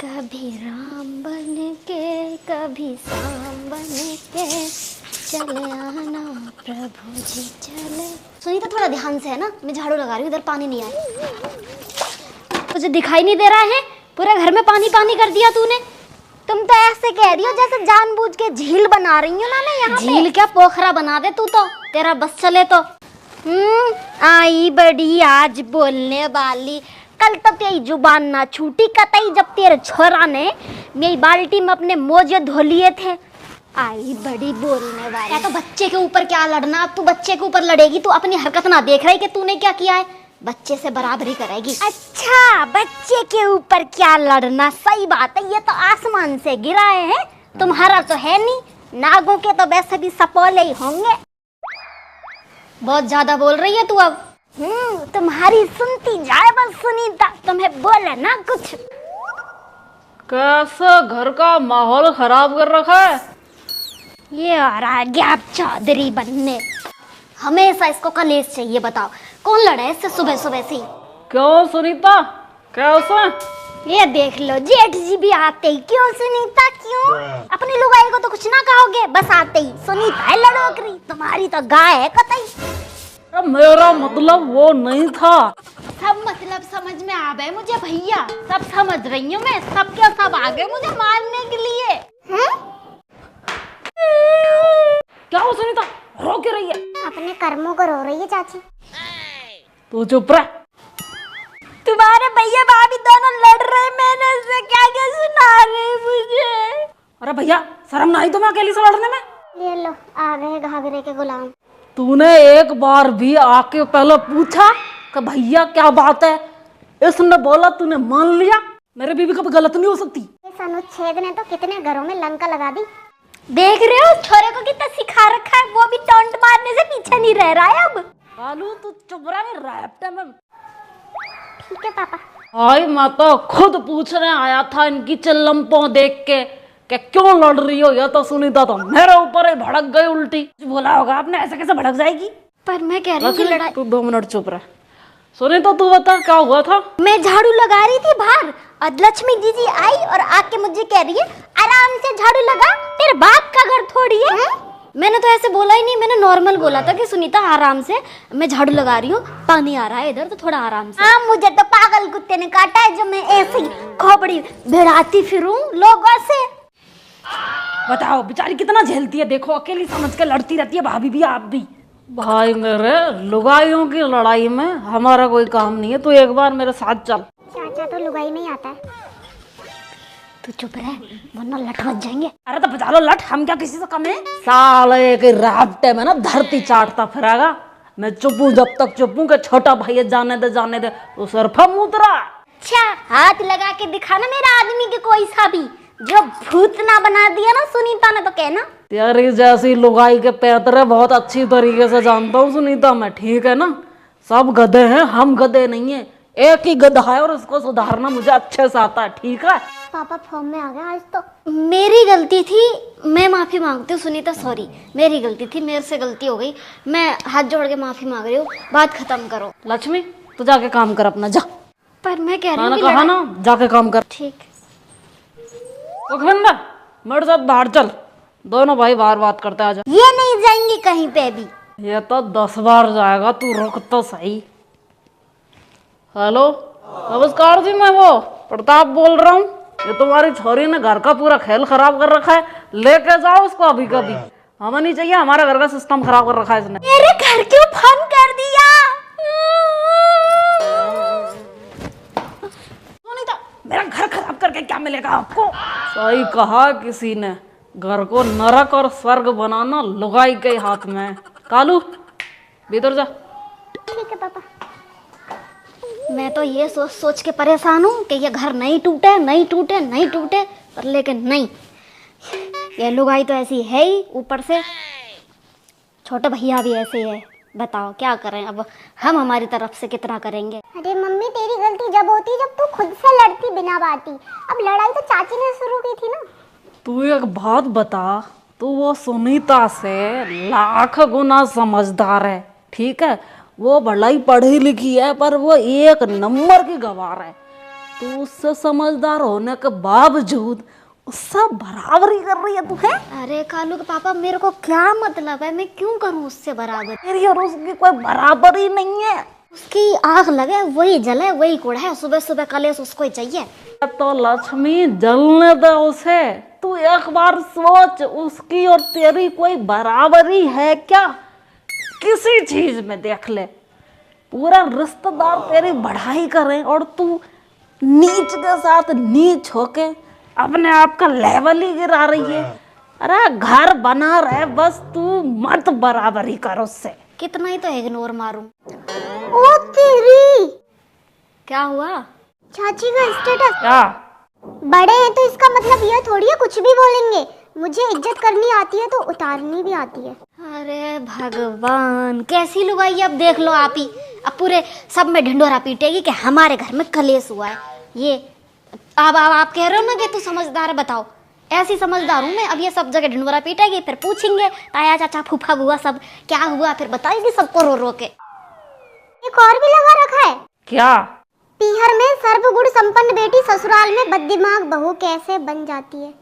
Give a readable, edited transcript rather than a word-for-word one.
कभी राम बन के कभी शाम बन के चले आना प्रभु जी चले। सुनी तो थोड़ा ध्यान से है ना, मैं झाड़ू लगा रही हूँ, इधर पानी नहीं आया। मुझे दिखाई नहीं दे रहा है, पूरे घर में पानी पानी कर दिया तूने। तुम तो ऐसे कह रही हो जैसे जानबूझ के झील बना रही हूँ ना मैं यहाँ। झील क्या, पोखरा बना दे तू तो, तेरा बस चले तो। आई बड़ी आज बोलने वाली, कल तो तेरी जुबान ना छूटी कतई जब तेरे छोरा ने मेरी बाल्टी में अपने मोजे धो लिए थे। आई बड़ी बोलने वाली। या तो बच्चे के ऊपर क्या लड़ना, अब तू बच्चे के ऊपर लड़ेगी। तू अपनी हरकत ना देख रही कि तूने क्या किया है, बच्चे से बराबरी करेगी। अच्छा, बच्चे के ऊपर क्या लड़ना, सही बात है। ये तो आसमान से गिराए हैं, तुम्हारा तो है नहीं। नागों के तो वैसे भी सपोले ही होंगे। बहुत ज्यादा बोल रही है तू अब। तुम्हारी सुनती जाए बस सुनीता, तुम्हें बोले ना कुछ। कैसा घर का माहौल खराब कर रखा है ये आ रहा है गैप चौधरी बनने। हमेशा इसको कलेश चाहिए। बताओ कौन लड़ा है इससे सुबह सुबह से ही? क्यों सुनीता, कैसा? ये देख लो, जेठ जी भी आते ही क्यों सुनीता क्यों? अपनी लुगाई को तो कुछ ना कहोगे, बस आते ही सुनीता है लड़ोकरी। तुम्हारी तो गाय है कतई। मेरा मतलब वो नहीं था। सब मतलब समझ में आ गए मुझे भैया, सब समझ रही हूँ मैं। सब क्या सब आ गए मुझे मारने के लिए। क्या हो सुनीता, रो क्यों रही है? अपने कर्मों को रो रही है चाची। तू चुप रह। तुम्हारे भैया भाभी दोनों लड़ रहे, मैंने इससे क्या क्या सुना रहे मुझे। अरे भैया, शर्म ना आई तुम्हें अकेली से लड़ने में? ये लो आ गए घाघरे के गुलाम। तूने एक बार भी आके पहले पूछा कि भैया क्या बात है? इसने बोला, तूने मान लिया। मेरे बीवी कभी गलत नहीं हो सकती। इस अनुच्छेद ने तो कितने घरों में लंका लगा दी। देख रहे हो छोरे को कितना सिखा रखा है, वो भी टोंट मारने से पीछे नहीं रह रहा है अब। कालू तू चुप रह, रैप्टे में। ठीक है पापा। आई मैं तो खुद पूछने आया था इनकी चिल्लम्पों देख के कि क्यों लड़ रही हो। या तो सुनीता तो मेरे ऊपर ही भड़क गई उल्टी। बोला होगा आपने, ऐसे कैसे भड़क जाएगी? पर मैं कह रही हूँ कि लड़ाई। तू 2 मिनट चुप रह। सुनीता तू बता क्या हुआ था? मैं झाड़ू लगा रही थी बाहर, और लक्ष्मी दीदी आई और आके मुझे कह रही है आराम से झाड़ू लगा, तेरे बाप का घर थोड़ी है। मैंने तो ऐसे बोला ही नहीं, मैंने नॉर्मल बोला था कि सुनीता आराम से, मैं झाड़ू लगा रही हूँ, पानी आ रहा है इधर तो थोड़ा आराम से। हाँ, मुझे तो पागल कुत्ते ने काटा है जो मैं ऐसे ही खोपड़ी भिड़ाती फिरूं लोगों से। बताओ बेचारी कितना झेलती है, देखो अकेली समझ के लड़ती रहती है। भाभी भी, आप भी। भाई मेरे, लुगाइयों की लड़ाई में हमारा कोई काम नहीं है। तू एक बार मेरे साथ चल। चाचा तो लुगाई नहीं आता है। तू चुप रह वरना लट बच जाएंगे। अरे तो बजा लो लट, हम क्या किसी से कम है? साले के राफ्टे में ना धरती चाटता फिरेगा। मैं चुप हूँ जब तक चुप हूँ कि छोटा भाई जाने दे तो सरफा मुतरा। अच्छा, हाथ लगा के दिखाना मेरा आदमी के कोई सा भी, जो भूत ना बना दिया ना सुनीता ने तो कहना। तेरी जैसी लुगाई के पैतरे बहुत अच्छी तरीके से जानता हूँ सुनीता मैं, ठीक है ना? सब गधे हैं, हम गधे नहीं है। एक ही गधा है और उसको सुधारना मुझे अच्छे से आता है, ठीक है? पापा फॉर्म में आ गया आज तो। मेरी गलती थी, मैं माफी मांगती हूँ सुनीता, सॉरी मेरी गलती थी, मेरे से गलती हो गई। मैं हाथ जोड़ के माफी मांग रही हूँ, बात खत्म करो। लक्ष्मी तू जाके काम कर अपना, जा। पर मैं कह रही हूँ कहा ना जाके काम कर। ठीक। सुखविंदर मेरे साथ बाहर चल, दोनों भाई बाहर बात करते आ जा। ये नहीं जाएंगे कहीं पे भी। ये तो 10 बार जाएगा, तू रुक तो सही। हेलो नमस्कार जी, मैं वो प्रताप बोल रहा हूँ। ये तुम्हारी छोरी ने घर का पूरा खेल खराब कर रखा है, लेके जाओ उसको अभी कभी। हमें नहीं चाहिए, हमारे घर का सिस्टम खराब कर रखा है इसने। मेरे घर क्यों फोन कर दिया? सुनीता मेरा घर खराब करके क्या मिलेगा आपको? सही कहा किसी ने, घर को नरक और स्वर्ग बनाना लुगाई के हाथ में है। कालू भीतर जा। ठीक है पापा। मैं तो ये सोच सोच के परेशान हूँ कि ये घर नहीं टूटे नहीं टूटे नहीं टूटे, पर लेकिन नहीं, ये लुगाई तो ऐसी है ही, ऊपर से छोटे भैया भी ऐसे है। बताओ क्या करें अब, हम हमारी तरफ से कितना करेंगे। अरे मम्मी तेरी गलती जब होती जब तू खुद से लड़ती बिना बाती, अब लड़ाई तो चाची ने शुरू की थी ना। तू एक बात बता, तू वो सुनीता से लाख गुना समझदार है, ठीक है? वो भलाई पढ़ी लिखी है पर वो एक नंबर की गवार है। तू उससे समझदार होने के बावजूद उससे बराबरी कर रही है तू है। अरे कालू के पापा मेरे को क्या मतलब है, मैं क्यों करूं उससे बराबर। तेरी और उसकी कोई बराबरी नहीं है। उसकी आग लगे वही जले वही कुड़े, सुबह सुबह कलेश उसको ही चाहिए। तो लक्ष्मी जलने दे उसे, तू एक बार सोच उसकी और तेरी कोई बराबरी है क्या किसी चीज में। देख ले पूरा रिश्तेदार तेरी बढ़ाई करे और तू नीच के साथ नीच होके अपने आप का लेवल ही गिरा रही है। अरे घर बना रहे बस, तू मत बराबरी कर उससे। कितना ही तो इग्नोर मारूं। ओ तेरी, क्या हुआ? चाची का स्टेटस क्या बड़े हैं तो इसका मतलब ये थोड़ी है कुछ भी बोलेंगे। मुझे इज्जत करनी आती है तो उतारनी भी आती है। अरे भगवान, कैसी लुगाई, अब देख लो आप ही। अब पूरे सब में ढिंडोरा पीटेगी कि हमारे घर में कलेश हुआ है। ये अब आप कह रहे हो ना कि तू समझदार है, बताओ ऐसी समझदार हूँ मैं। अब ये सब जगह ढिंडोरा पीटेगी, फिर पूछेंगे ताया चाचा फूफा बुआ सब क्या हुआ, फिर बताएगी सबको रो रो के। एक और भी लगा रखा है क्या? पीहर में सर्वगुण संपन्न बेटी ससुराल में बददिमाग बहू कैसे बन जाती है।